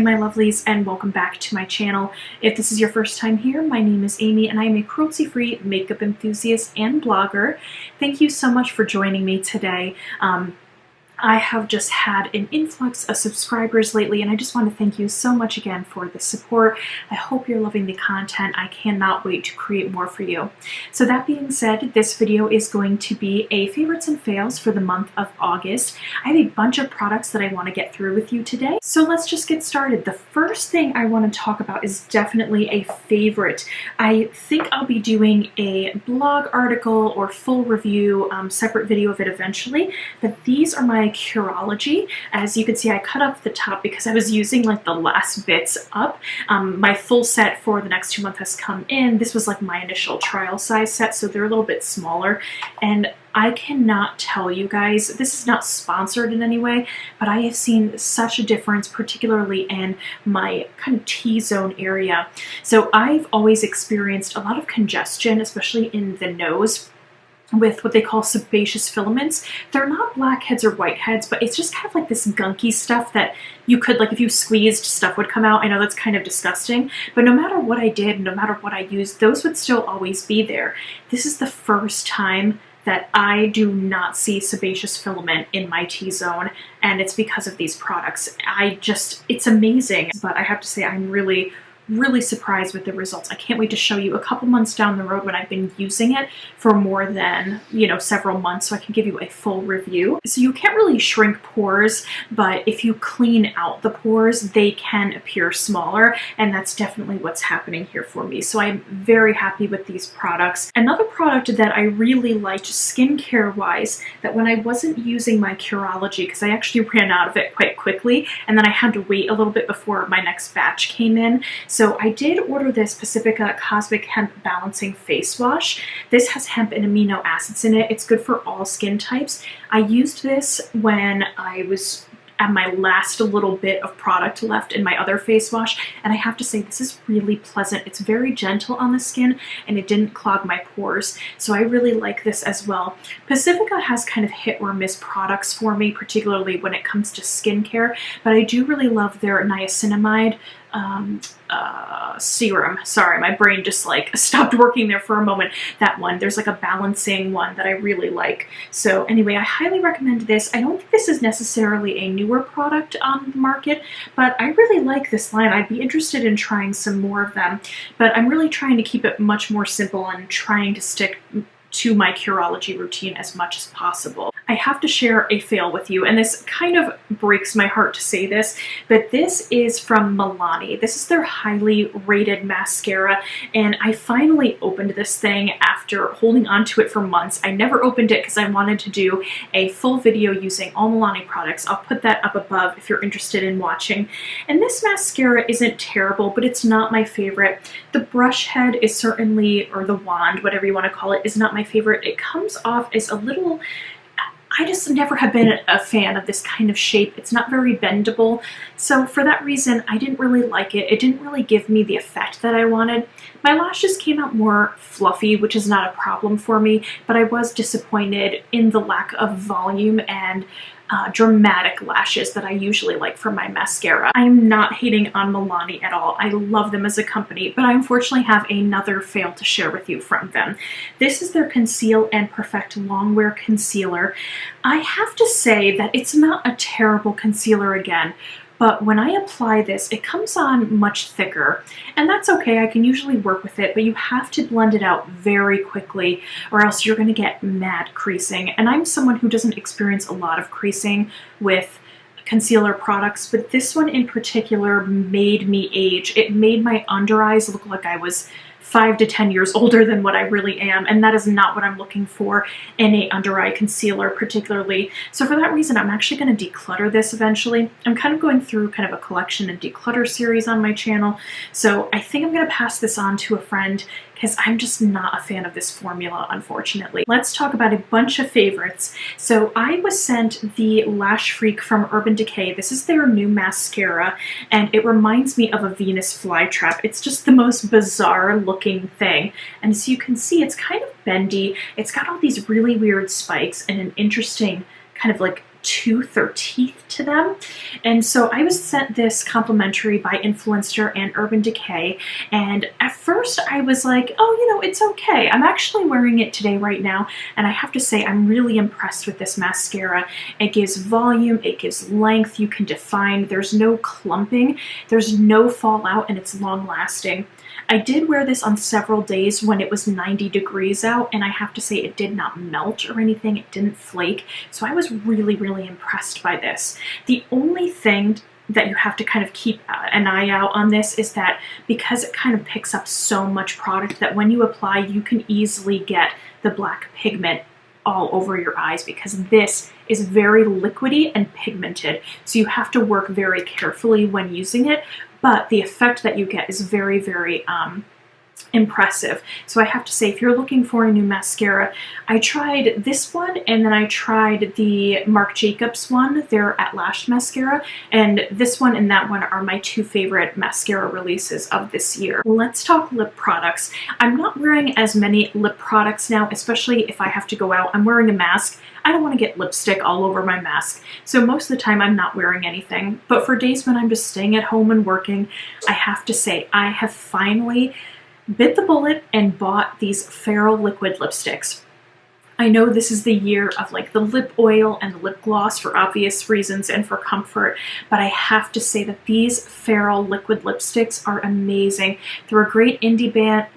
my lovelies, and welcome back to my channel. If this is your first time here, my name is Amy and I am a cruelty-free makeup enthusiast and blogger. Thank you so much for joining me today. I have just had an influx of subscribers lately, and I just want to thank you so much again for the support. I hope you're loving the content. I cannot wait to create more for you. So that being said, this video is going to be a favorites and fails for the month of August. I have a bunch of products that I want to get through with you today. So let's just get started. The first thing I want to talk about is definitely a favorite. I think I'll be doing a blog article or full review, separate video of it eventually, but these are my Curology. As you can see, I cut off the top because I was using like the last bits up. My full set for the next 2 months has come in. This was like my initial trial size set, so they're a little bit smaller, and I cannot tell you guys, this is not sponsored in any way, but I have seen such a difference, particularly in my kind of T-zone area. So I've always experienced a lot of congestion, especially in the nose, with what they call sebaceous filaments. They're not blackheads or whiteheads, but it's just kind of like this gunky stuff that you could, like if you squeezed, stuff would come out. I know that's kind of disgusting, but no matter what I did, no matter what I used, those would still always be there. This is the first time that I do not see sebaceous filament in my T-zone, and it's because of these products. It's amazing, but I have to say I'm really surprised with the results. I can't wait to show you a couple months down the road when I've been using it for more than, several months, so I can give you a full review. So you can't really shrink pores, but if you clean out the pores, they can appear smaller, and that's definitely what's happening here for me. So I'm very happy with these products. Another product that I really liked skincare wise, that when I wasn't using my Curology, because I actually ran out of it quite quickly, and then I had to wait a little bit before my next batch came in. So I did order this Pacifica Cosmic Hemp Balancing Face Wash. This has hemp and amino acids in it. It's good for all skin types. I used this when I was at my last little bit of product left in my other face wash, and I have to say this is really pleasant. It's very gentle on the skin and it didn't clog my pores, so I really like this as well. Pacifica has kind of hit or miss products for me, particularly when it comes to skincare, but I do really love their niacinamide serum. Sorry, my brain just like stopped working there for a moment. That one, there's like a balancing one that I really like. So anyway, I highly recommend this. I don't think this is necessarily a newer product on the market, but I really like this line. I'd be interested in trying some more of them, but I'm really trying to keep it much more simple and trying to stick to my Curology routine as much as possible. I have to share a fail with you, and this kind of breaks my heart to say this, but this is from Milani. This is their highly rated mascara, and I finally opened this thing after holding on to it for months. I never opened it because I wanted to do a full video using all Milani products. I'll put that up above if you're interested in watching. And this mascara isn't terrible, but it's not my favorite. The brush head is certainly, or the wand, whatever you want to call it, is not my favorite. It comes off as a little, I just never have been a fan of this kind of shape. It's not very bendable. So for that reason, I didn't really like it. It didn't really give me the effect that I wanted. My lashes came out more fluffy, which is not a problem for me, but I was disappointed in the lack of volume and dramatic lashes that I usually like for my mascara. I am not hating on Milani at all. I love them as a company, but I unfortunately have another fail to share with you from them. This is their Conceal and Perfect Longwear Concealer. I have to say that it's not a terrible concealer again, but when I apply this, it comes on much thicker, and that's okay. I can usually work with it, but you have to blend it out very quickly or else you're gonna get mad creasing. And I'm someone who doesn't experience a lot of creasing with concealer products, but this one in particular made me age. It made my under eyes look like I was 5 to 10 years older than what I really am, and that is not what I'm looking for in a under eye concealer particularly. So for that reason, I'm actually going to declutter this eventually. I'm kind of going through kind of a collection and declutter series on my channel, so I think I'm going to pass this on to a friend because I'm just not a fan of this formula, unfortunately. Let's talk about a bunch of favorites. So I was sent the Lash Freak from Urban Decay. This is their new mascara, and it reminds me of a Venus flytrap. It's just the most bizarre looking thing. And as you can see, it's kind of bendy. It's got all these really weird spikes and an interesting kind of like tooth or teeth to them. And so I was sent this complimentary by Influencer and Urban Decay, and at first I was like, oh, you know, it's okay. I'm actually wearing it today right now, and I have to say I'm really impressed with this mascara. It gives volume, it gives length, you can define, there's no clumping, there's no fallout, and it's long lasting. I did wear this on several days when it was 90 degrees out, and I have to say it did not melt or anything, it didn't flake, so I was really, really impressed by this. The only thing that you have to kind of keep an eye out on this is that because it kind of picks up so much product that when you apply, you can easily get the black pigment all over your eyes, because this is very liquidy and pigmented, so you have to work very carefully when using it, but the effect that you get is very, very impressive. So I have to say, if you're looking for a new mascara, I tried this one, and then I tried the Marc Jacobs one, their At Lash mascara, and this one and that one are my two favorite mascara releases of this year. Let's talk lip products. I'm not wearing as many lip products now, especially if I have to go out. I'm wearing a mask. I don't want to get lipstick all over my mask, so most of the time I'm not wearing anything. But for days when I'm just staying at home and working, I have to say I have finally bit the bullet and bought these Feral liquid lipsticks. I know this is the year of like the lip oil and the lip gloss for obvious reasons and for comfort, but I have to say that these Feral liquid lipsticks are amazing. They're a great indie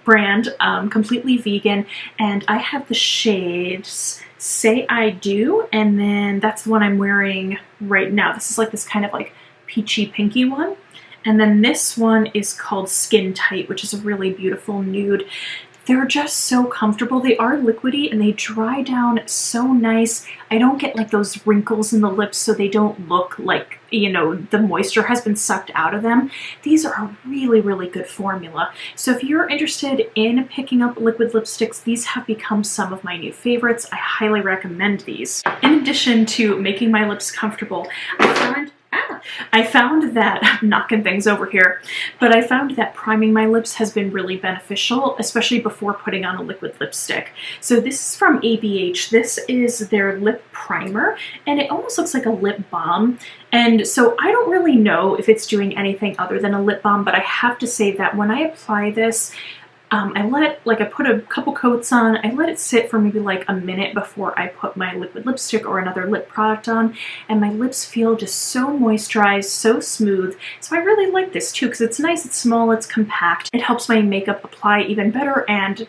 brand, completely vegan, and I have the shades Say I Do, and then that's the one I'm wearing right now. This is like this kind of like peachy pinky one. And then this one is called Skin Tight, which is a really beautiful nude. They're just so comfortable. They are liquidy and they dry down so nice. I don't get like those wrinkles in the lips, so they don't look like, you know, the moisture has been sucked out of them. These are a really, really good formula. So if you're interested in picking up liquid lipsticks, these have become some of my new favorites. I highly recommend these. In addition to making my lips comfortable, I found that, I'm knocking things over here, but I found that priming my lips has been really beneficial, especially before putting on a liquid lipstick. So this is from ABH. This is their lip primer, and it almost looks like a lip balm. And so I don't really know if it's doing anything other than a lip balm, but I have to say that when I apply this, I put a couple coats on, I let it sit for maybe like a minute before I put my liquid lipstick or another lip product on, and my lips feel just so moisturized, so smooth. So I really like this too, because it's nice, it's small, it's compact. It helps my makeup apply even better and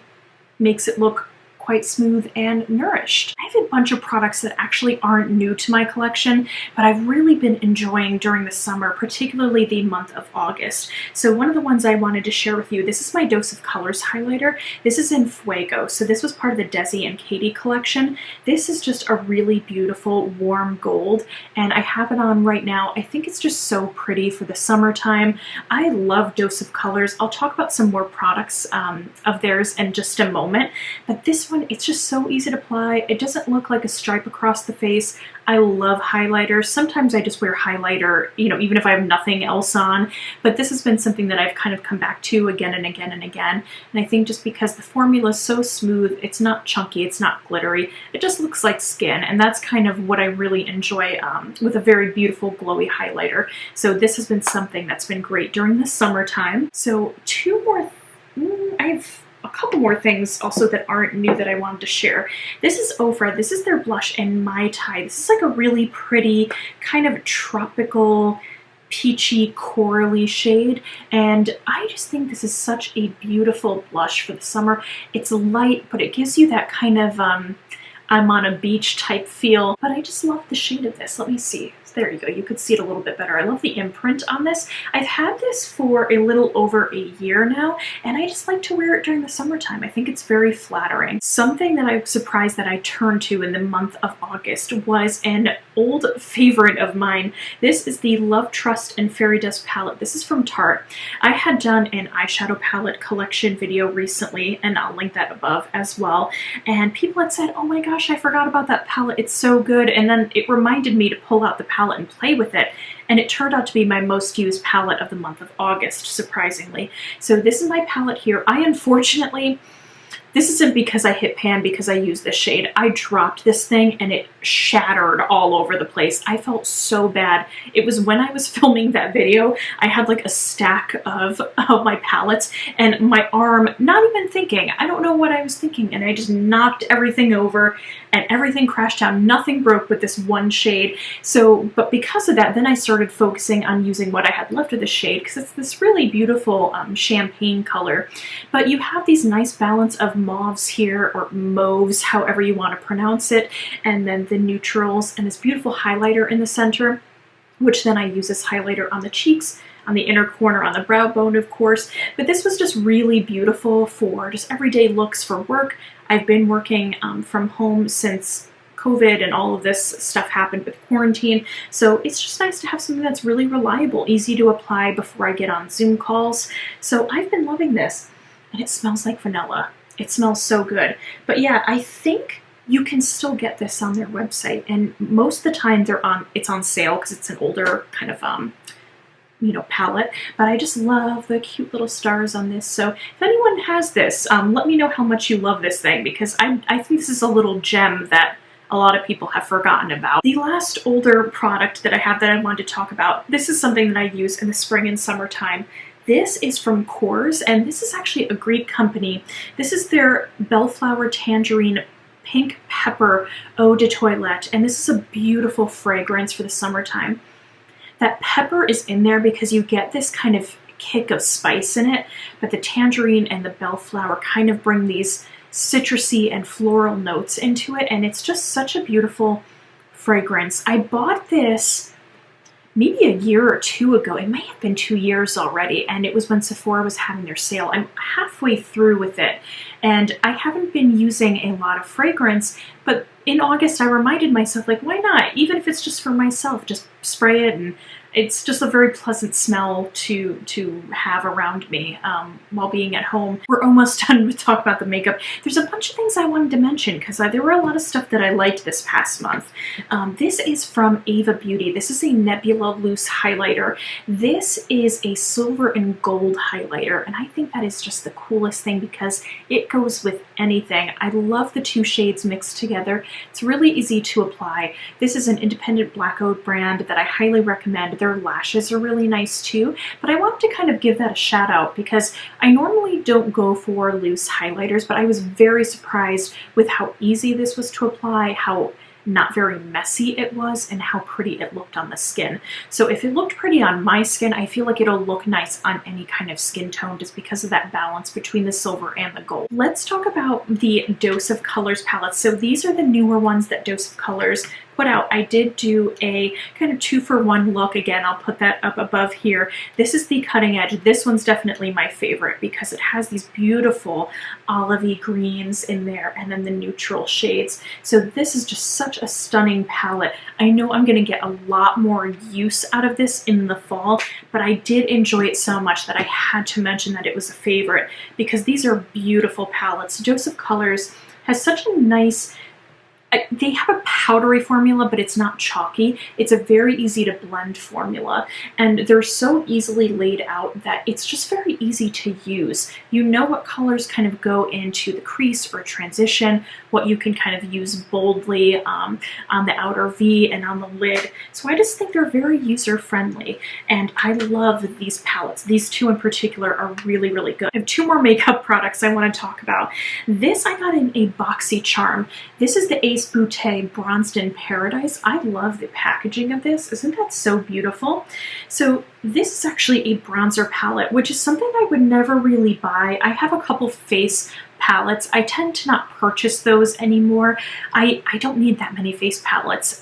makes it look quite smooth and nourished. I have a bunch of products that actually aren't new to my collection, but I've really been enjoying during the summer, particularly the month of August. So one of the ones I wanted to share with you, this is my Dose of Colors highlighter. This is in Fuego. So this was part of the Desi and Katy collection. This is just a really beautiful warm gold, and I have it on right now. I think it's just so pretty for the summertime. I love Dose of Colors. I'll talk about some more products of theirs in just a moment, but this one, it's just so easy to apply. It doesn't look like a stripe across the face. I love highlighters. Sometimes I just wear highlighter, you know, even if I have nothing else on, but this has been something that I've kind of come back to again and again and again. And I think just because the formula is so smooth, it's not chunky, it's not glittery, it just looks like skin. And that's kind of what I really enjoy with a very beautiful glowy highlighter. So this has been something that's been great during the summertime. So I have a couple more things also that aren't new that I wanted to share. This is Ofra. This is their blush in Mai Tai. This is like a really pretty kind of tropical peachy corally shade, and I just think this is such a beautiful blush for the summer. It's light, but it gives you that kind of I'm on a beach type feel, but I just love the shade of this. Let me see. There you go. You could see it a little bit better. I love the imprint on this. I've had this for a little over a year now, and I just like to wear it during the summertime. I think it's very flattering. Something that I'm surprised that I turned to in the month of August was an old favorite of mine. This is the Love, Trust, and Fairy Dust palette. This is from Tarte. I had done an eyeshadow palette collection video recently, and I'll link that above as well. And people had said, oh my gosh, I forgot about that palette. It's so good. And then it reminded me to pull out the palette and play with it, and it turned out to be my most used palette of the month of August, surprisingly. So this is my palette here. I unfortunately This isn't because I hit pan because I used this shade. I dropped this thing and it shattered all over the place. I felt so bad. It was when I was filming that video, I had like a stack of my palettes and my arm, not even thinking, I don't know what I was thinking, and I just knocked everything over and everything crashed down. Nothing broke with this one shade. So, but because of that, then I started focusing on using what I had left of the shade because it's this really beautiful champagne color. But you have these nice balance of mauves here, or mauves, however you want to pronounce it, and then the neutrals and this beautiful highlighter in the center, which then I use as highlighter on the cheeks, on the inner corner, on the brow bone, of course. But this was just really beautiful for just everyday looks for work. I've been working from home since COVID and all of this stuff happened with quarantine. So it's just nice to have something that's really reliable, easy to apply before I get on Zoom calls. So I've been loving this, and it smells like vanilla. It smells so good. But yeah, I think you can still get this on their website, and most of the time it's on sale because it's an older kind of palette. But I just love the cute little stars on this. So if anyone has this, let me know how much you love this thing, because I think this is a little gem that a lot of people have forgotten about. The last older product that I have that I wanted to talk about, this is something that I use in the spring and summertime. This is from Kors, and this is actually a Greek company. This is their Bellflower Tangerine Pink Pepper Eau de Toilette, and this is a beautiful fragrance for the summertime. That pepper is in there because you get this kind of kick of spice in it, but the tangerine and the bellflower kind of bring these citrusy and floral notes into it, and it's just such a beautiful fragrance. I bought this maybe a year or two ago. It may have been 2 years already, and it was when Sephora was having their sale. I'm halfway through with it, and I haven't been using a lot of fragrance, but in August I reminded myself, like, why not? Even if it's just for myself, just spray it, and it's just a very pleasant smell to have around me while being at home. We're almost done with talk about the makeup. There's a bunch of things I wanted to mention because there were a lot of stuff that I liked this past month. This is from Ava Beauty. This is a Nebula Loose Highlighter. This is a silver and gold highlighter, and I think that is just the coolest thing because it goes with anything. I love the two shades mixed together. It's really easy to apply. This is an independent black oat brand that I highly recommend. Their lashes are really nice too, but I wanted to kind of give that a shout out because I normally don't go for loose highlighters, but I was very surprised with how easy this was to apply, how not very messy it was, and how pretty it looked on the skin. So if it looked pretty on my skin, I feel like it'll look nice on any kind of skin tone just because of that balance between the silver and the gold. Let's talk about the Dose of Colors palettes. So these are the newer ones that Dose of Colors put out. I did do a kind of 2-for-1 look. Again, I'll put that up above here. This is the Cutting Edge. This one's definitely my favorite because it has these beautiful olivey greens in there and then the neutral shades. So this is just such a stunning palette. I know I'm going to get a lot more use out of this in the fall, but I did enjoy it so much that I had to mention that it was a favorite because these are beautiful palettes. Dose of Colors has such a nice, they have a powdery formula, but it's not chalky. It's a very easy to blend formula, and they're so easily laid out that it's just very easy to use. You know what colors kind of go into the crease or transition, what you can kind of use boldly on the outer V and on the lid. So I just think they're very user-friendly, and I love these palettes. These two in particular are really, really good. I have two more makeup products I want to talk about. This I got in a BoxyCharm. This is the Ace Beauté Bronzed in Paradise. I love the packaging of this. Isn't that so beautiful? So this is actually a bronzer palette, which is something I would never really buy. I have a couple face palettes. I tend to not purchase those anymore. I don't need that many face palettes.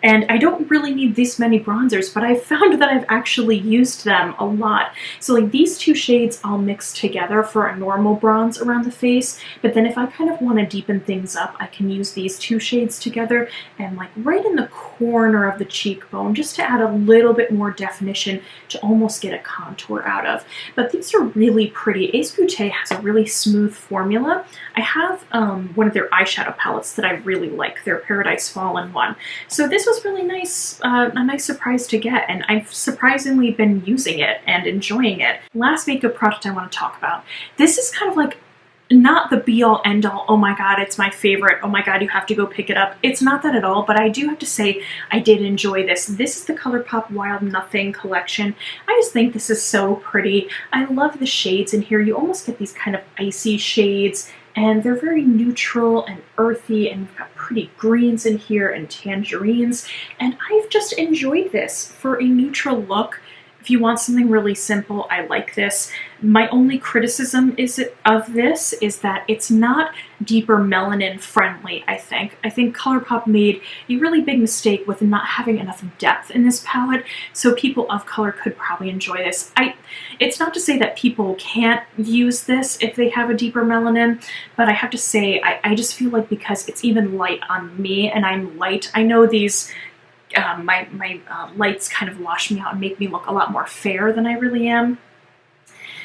And I don't really need this many bronzers, but I've found that I've actually used them a lot. So like these two shades I'll mix together for a normal bronze around the face, but then if I kind of want to deepen things up, I can use these two shades together and like right in the corner of the cheekbone just to add a little bit more definition to almost get a contour out of. But these are really pretty. Ace Beauté has a really smooth formula. I have one of their eyeshadow palettes that I really like, their Paradise Fallen one. So this was really nice, a nice surprise to get, and I've surprisingly been using it and enjoying it. Last makeup product I want to talk about. This is kind of like not the be-all end-all, oh my god, it's my favorite, oh my god, you have to go pick it up. It's not that at all, but I do have to say I did enjoy this. This is the Colourpop Wild Nothing collection. I just think this is so pretty. I love the shades in here. You almost get these kind of icy shades, and they're very neutral and earthy, and we've got pretty greens in here and tangerines, and I've just enjoyed this for a neutral look. If you want something really simple, I like this. My only criticism of this is that it's not deeper melanin friendly, I think. I think Colourpop made a really big mistake with not having enough depth in this palette, so people of color could probably enjoy this. It's not to say that people can't use this if they have a deeper melanin, but I have to say, I just feel like because it's even light on me, and I'm light, I know these my lights kind of wash me out and make me look a lot more fair than I really am.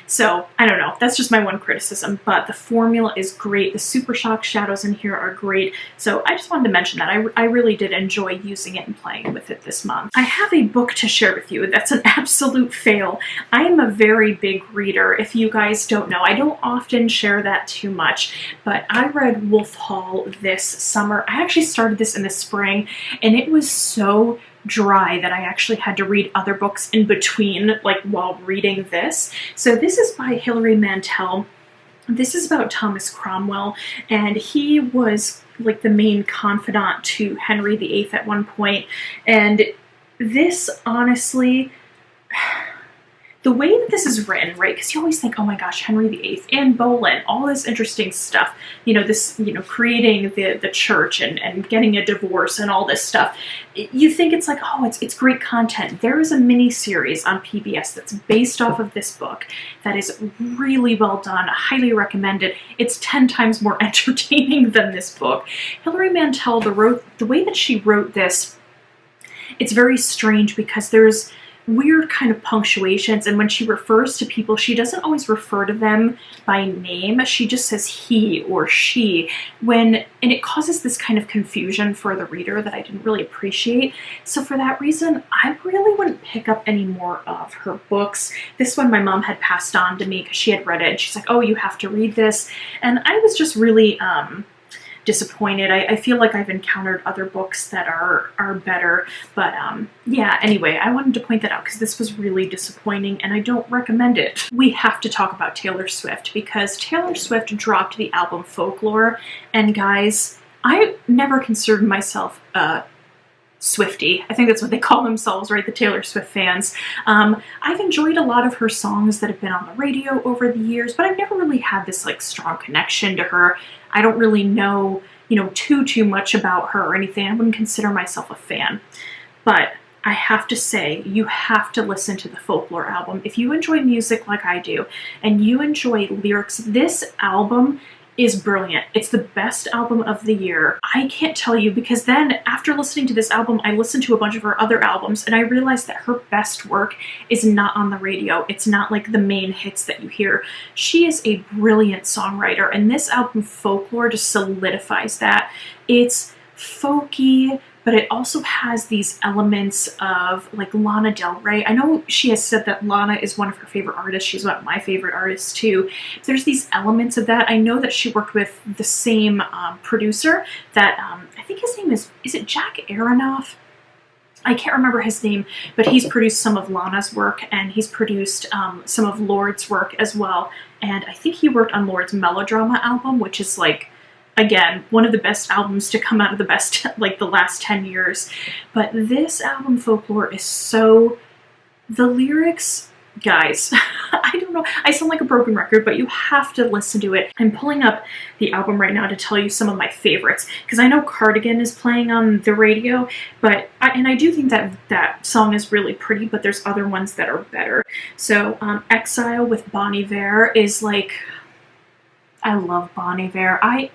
So, I don't know, that's just my one criticism, but the formula is great. The Super Shock shadows in here are great, so I just wanted to mention that. I really did enjoy using it and playing with it this month. I have a book to share with you that's an absolute fail. I am a very big reader, if you guys don't know. I don't often share that too much, but I read Wolf Hall this summer. I actually started this in the spring, and it was so dry that I actually had to read other books in between, like while reading this. So this is by Hilary Mantel. This is about Thomas Cromwell, and he was like the main confidant to Henry VIII at one point. And this, honestly, the way that this is written, right, because you always think, oh my gosh, Henry VIII, Anne Boleyn, all this interesting stuff, you know, this, you know, creating the church and getting a divorce and all this stuff. You think it's like, oh, it's great content. There is a mini series on PBS that's based off of this book that is really well done. I highly recommend it. It's 10 times more entertaining than this book. Hilary Mantel, the way that she wrote this, it's very strange because there's weird kind of punctuations, and when she refers to people, she doesn't always refer to them by name. She just says he or she, and it causes this kind of confusion for the reader that I didn't really appreciate. So for that reason, I really wouldn't pick up any more of her books. This one my mom had passed on to me because she had read it, and she's like, oh, you have to read this. And I was just really disappointed. I feel like I've encountered other books that are better, but yeah, anyway, I wanted to point that out because this was really disappointing and I don't recommend it. We have to talk about Taylor Swift because Taylor Swift dropped the album Folklore, and guys, I never considered myself a Swiftie. I think that's what they call themselves, right? The Taylor Swift fans. I've enjoyed a lot of her songs that have been on the radio over the years, but I've never really had this like strong connection to her. I don't really know, you know, too much about her or anything. I wouldn't consider myself a fan. But I have to say, you have to listen to the Folklore album. If you enjoy music like I do, and you enjoy lyrics, this album is brilliant. It's the best album of the year. I can't tell you, because then after listening to this album, I listened to a bunch of her other albums and I realized that her best work is not on the radio. It's not like the main hits that you hear. She is a brilliant songwriter, and this album Folklore just solidifies that. It's folky, but it also has these elements of like Lana Del Rey. I know she has said that Lana is one of her favorite artists. She's one of my favorite artists too. There's these elements of that. I know that she worked with the same producer that, I think his name is it Jack Aronoff? I can't remember his name, but he's produced some of Lana's work, and he's produced some of Lord's work as well. And I think he worked on Lord's Melodrama album, which is like, again, one of the best albums to come out of the last 10 years. But this album, Folklore, is so... The lyrics, guys, I don't know, I sound like a broken record, but you have to listen to it. I'm pulling up the album right now to tell you some of my favorites, because I know Cardigan is playing on the radio, but I do think that that song is really pretty, but there's other ones that are better. So, Exile with Bon Iver is like... I love Bon Iver. I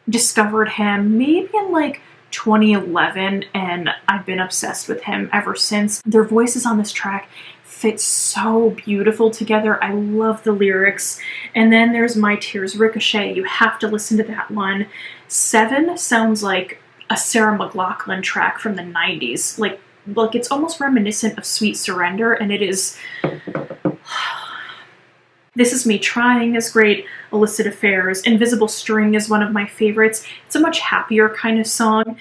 discovered him maybe in like 2011, and I've been obsessed with him ever since. Their voices on this track fit so beautiful together. I love the lyrics. And then there's My Tears Ricochet. You have to listen to that one. Seven sounds like a Sarah McLachlan track from the 90s. Like it's almost reminiscent of Sweet Surrender, and it is... This Is Me Trying is great. Illicit Affairs. Invisible String is one of my favorites. It's a much happier kind of song.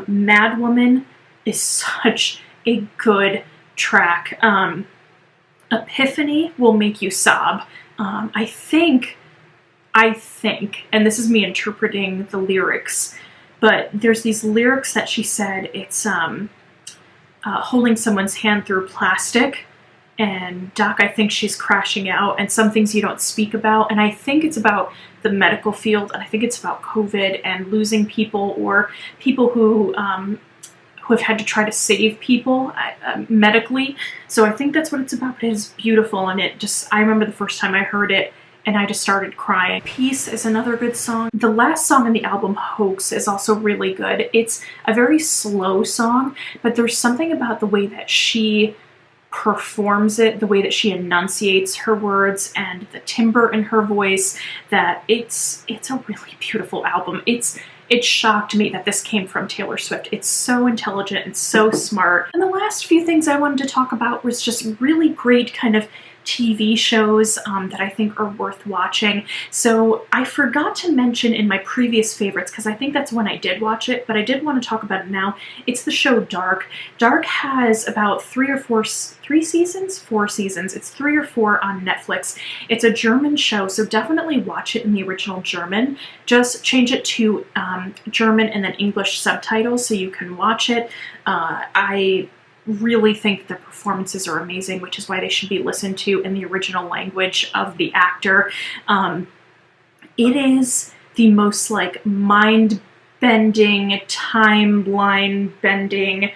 Mad Woman is such a good track. Epiphany will make you sob. I think, and this is me interpreting the lyrics, but there's these lyrics that she said, it's holding someone's hand through plastic, and Doc, I think she's crashing out, and some things you don't speak about, and I think it's about the medical field, and I think it's about COVID and losing people, or people who have had to try to save people medically. So I think that's what it's about. It is beautiful, and I remember the first time I heard it, and I just started crying. Peace is another good song. The last song in the album, Hoax, is also really good. It's a very slow song, but there's something about the way that she performs it, the way that she enunciates her words, and the timbre in her voice, that it's a really beautiful album. It shocked me that this came from Taylor Swift. It's so intelligent and so smart. And the last few things I wanted to talk about was just really great kind of TV shows that I think are worth watching. So I forgot to mention in my previous favorites, because I think that's when I did watch it, but I did want to talk about it now. It's the show Dark. Dark has about 4 seasons. It's 3 or 4 on Netflix. It's a German show, so definitely watch it in the original German. Just change it to German and then English subtitles so you can watch it. I really think the performances are amazing, which is why they should be listened to in the original language of the actor. It is the most like mind-bending, timeline-bending,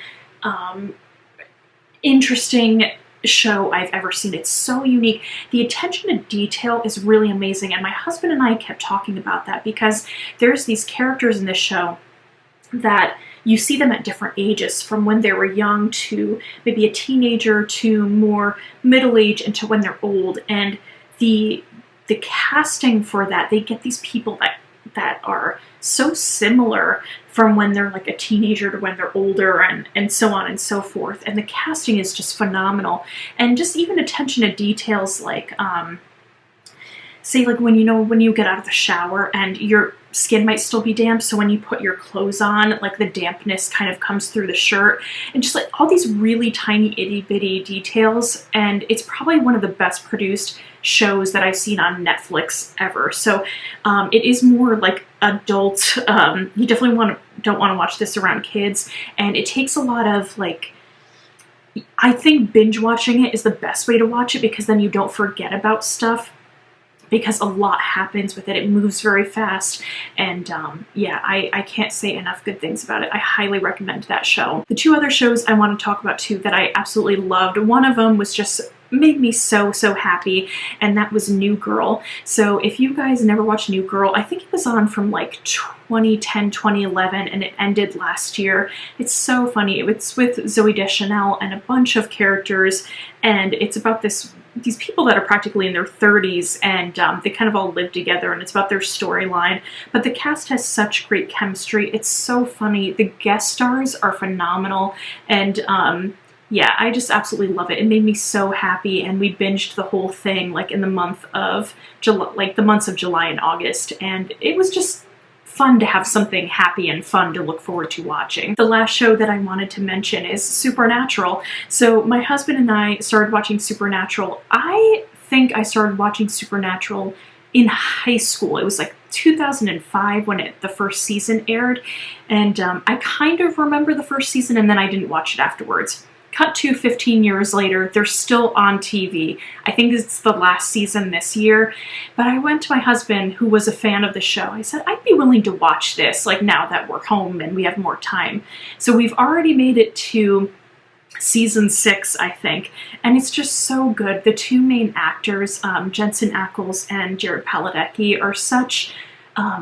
interesting show I've ever seen. It's so unique. The attention to detail is really amazing, and my husband and I kept talking about that because there's these characters in this show that you see them at different ages, from when they were young to maybe a teenager to more middle age and to when they're old. And the casting for that, they get these people that are so similar from when they're like a teenager to when they're older, and so on and so forth. And the casting is just phenomenal. And just even attention to details like, say like when you get out of the shower and your skin might still be damp, so when you put your clothes on, like the dampness kind of comes through the shirt, and just like all these really tiny itty bitty details. And it's probably one of the best produced shows that I've seen on Netflix ever. So it is more like adult. You definitely don't want to watch this around kids, and it takes a lot of like, I think binge watching it is the best way to watch it, because then you don't forget about stuff, because a lot happens with it. It moves very fast, and yeah, I can't say enough good things about it. I highly recommend that show. The 2 other shows I want to talk about too that I absolutely loved, one of them was just made me so happy, and that was New Girl. So if you guys never watched New Girl, I think it was on from like 2010, 2011, and it ended last year. It's so funny. It's with Zooey Deschanel and a bunch of characters, and it's about these people that are practically in their 30s, and they kind of all live together, and it's about their storyline. But the cast has such great chemistry. It's so funny. The guest stars are phenomenal, and yeah, I just absolutely love it. It made me so happy, and we binged the whole thing like in the month of July, like the months of July and August, and it was just fun to have something happy and fun to look forward to watching. The last show that I wanted to mention is Supernatural. So my husband and I started watching Supernatural. I think I started watching Supernatural in high school. It was like 2005 when the first season aired, and I kind of remember the first season, and then I didn't watch it afterwards. Cut to 15 years later, they're still on TV. I think it's the last season this year. But I went to my husband, who was a fan of the show. I said, I'd be willing to watch this, like now that we're home and we have more time. So we've already made it to season 6, I think, and it's just so good. The 2 main actors, Jensen Ackles and Jared Padalecki, are such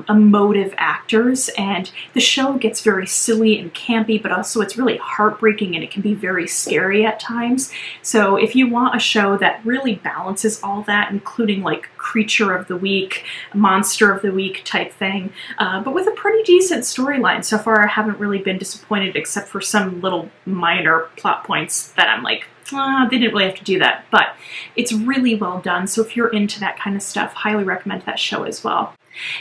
emotive actors, and the show gets very silly and campy, but also it's really heartbreaking and it can be very scary at times. So if you want a show that really balances all that, including like creature of the week, monster of the week type thing, but with a pretty decent storyline. So far I haven't really been disappointed except for some little minor plot points that I'm like, they didn't really have to do that, but it's really well done. So if you're into that kind of stuff, highly recommend that show as well.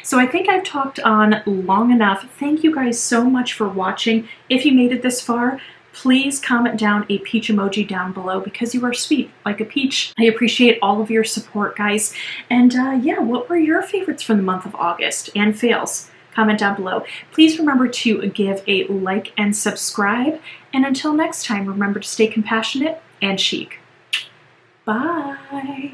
So I think I've talked on long enough. Thank you guys so much for watching. If you made it this far, please comment down a peach emoji down below because you are sweet like a peach. I appreciate all of your support, guys. And yeah, what were your favorites from the month of August and fails? Comment down below. Please remember to give a like and subscribe. And until next time, remember to stay compassionate and chic. Bye.